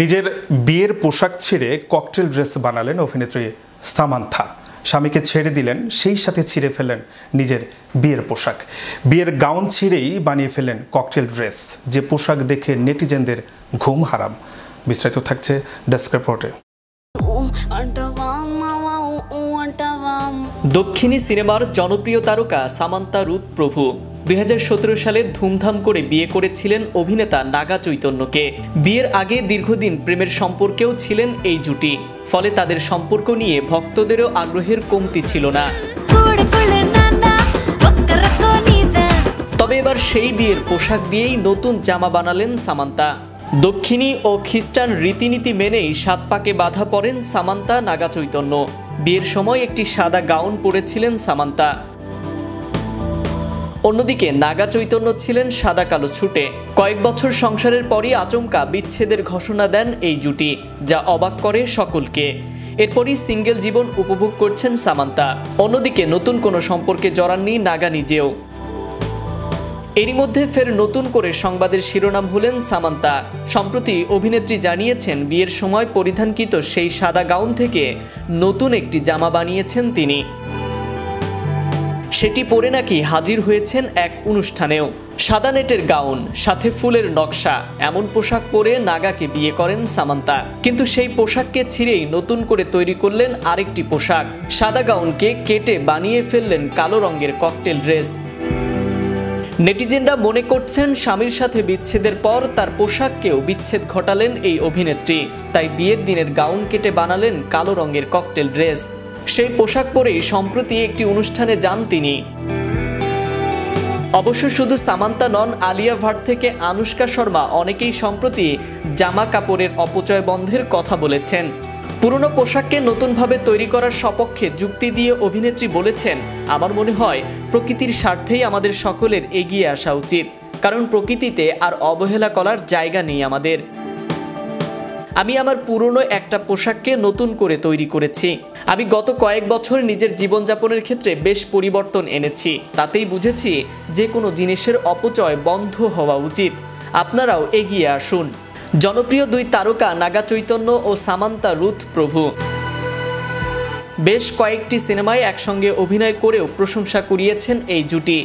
নিজের বিয়ের পোশাক ছেড়ে ককটেল ড্রেস বানালেন অভিনেত্রী সামান্থা। স্বামীকে ছেড়ে দিলেন, সেই সাথে ছিঁড়ে ফেলেন নিজের বিয়ের পোশাক। বিয়ের গাউন ছিঁড়েই বানিয়ে ফেলেন ককটেল ড্রেস, যে পোশাক দেখে নেটিজেনদের ঘুম হারাম। বিস্তারিত থাকছে ডেস্ক রিপোর্টে। দক্ষিণী সিনেমার জনপ্রিয় তারকা সামান্থা রুথ প্রভু 2017 সালে ধুমধাম করে বিয়ে করেছিলেন অভিনেতা নাগা চৈতন্যকে। বিয়ের আগে দীর্ঘদিন প্রেমের সম্পর্কেও ছিলেন এই জুটি, ফলে তাদের সম্পর্ক নিয়ে ভক্তদেরও আগ্রহের কমতি ছিল না। তবে এবার সেই বিয়ের পোশাক দিয়েই নতুন জামা বানালেন সামান্থা। দক্ষিণী ও খ্রিস্টান রীতিনীতি মেনেই 7 পাকে বাঁধা পড়েন সামান্থা নাগা চৈতন্য। বিয়ের সময় একটি সাদা গাউন পরেছিলেন সামান্থা। অন্যদিকে নাগা চৈতন্য ছিলেন সাদা কালো ছুটে। কয়েক বছর সংসারের পরই আচমকা বিচ্ছেদের ঘোষণা দেন এই জুটি, যা অবাক করে সকলকে। এরপরই সিঙ্গেল জীবন উপভোগ করছেন সামান্থা। অন্যদিকে নতুন কোনো সম্পর্কে জড়াননি নাগা নিজেও। এরই মধ্যে ফের নতুন করে সংবাদের শিরোনাম হলেন সামান্থা। সম্প্রতি অভিনেত্রী জানিয়েছেন বিয়ের সময় পরিধানকৃত সেই সাদা গাউন থেকে নতুন একটি জামা বানিয়েছেন তিনি। সেটি পরে নাকি হাজির হয়েছেন এক অনুষ্ঠানেও। সাদা নেটের গাউন, সাথে ফুলের নকশা, এমন পোশাক পরে নাগাকে বিয়ে করেন সামান্থা। কিন্তু সেই পোশাককে ছিঁড়েই নতুন করে তৈরি করলেন আরেকটি পোশাক। সাদা গাউনকে কেটে বানিয়ে ফেললেন কালো রঙের ককটেল ড্রেস। নেটিজেনরা মনে করছেন স্বামীর সাথে বিচ্ছেদের পর তার পোশাককেও বিচ্ছেদ ঘটালেন এই অভিনেত্রী। তাই বিয়ের দিনের গাউন কেটে বানালেন কালো রঙের ককটেল ড্রেস। সেই পোশাক পরেই সম্প্রতি একটি অনুষ্ঠানে যান তিনি। অবশ্য শুধু সামান্থা নন, আলিয়া ভাট থেকে আনুশকা শর্মা অনেকেই সম্প্রতি জামা কাপড়ের অপচয় বন্ধের কথা বলেছেন। পুরনো পোশাককে নতুনভাবে তৈরি করার সপক্ষে যুক্তি দিয়ে অভিনেত্রী বলেছেন, আমার মনে হয় প্রকৃতির স্বার্থেই আমাদের সকলের এগিয়ে আসা উচিত, কারণ প্রকৃতিতে আর অবহেলা করার জায়গা নেই আমাদের। আমি আমার পুরনো একটা পোশাককে নতুন করে তৈরি করেছি। আমি গত কয়েক বছর নিজের জীবনযাপনের ক্ষেত্রে বেশ পরিবর্তন এনেছি। তাতেই বুঝেছি যে কোনো জিনিসের অপচয় বন্ধ হওয়া উচিত। আপনারাও এগিয়ে আসুন। জনপ্রিয় দুই তারকা নাগা চৈতন্য ও সামান্থা রুথ প্রভু বেশ কয়েকটি সিনেমায় একসঙ্গে অভিনয় করেও প্রশংসা কুড়িয়েছেন এই জুটি।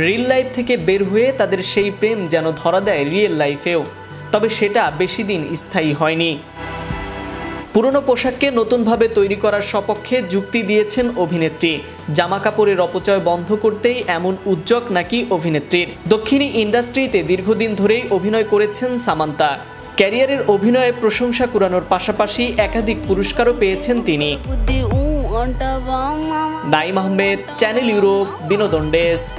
রিল লাইফ থেকে বের হয়ে তাদের সেই প্রেম যেন ধরা দেয় রিয়েল লাইফেও, তবে সেটা বেশি দিন স্থায়ী হয়নি। পুরনো পোশাককে নতুনভাবে তৈরি করার সপক্ষে যুক্তি দিয়েছেন অভিনেত্রী। জামা কাপড়ের অপচয় বন্ধ করতেই এমন উদ্যোগ নাকি অভিনেত্রীর। দক্ষিণী ইন্ডাস্ট্রিতে দীর্ঘদিন ধরেই অভিনয় করেছেন সামান্থা। ক্যারিয়ারের অভিনয়ে প্রশংসা কুড়ানোর পাশাপাশি একাধিক পুরস্কারও পেয়েছেন তিনি। নাইম আহমেদ, চ্যানেল ইউরোপ, বিনোদন ডেস্ক।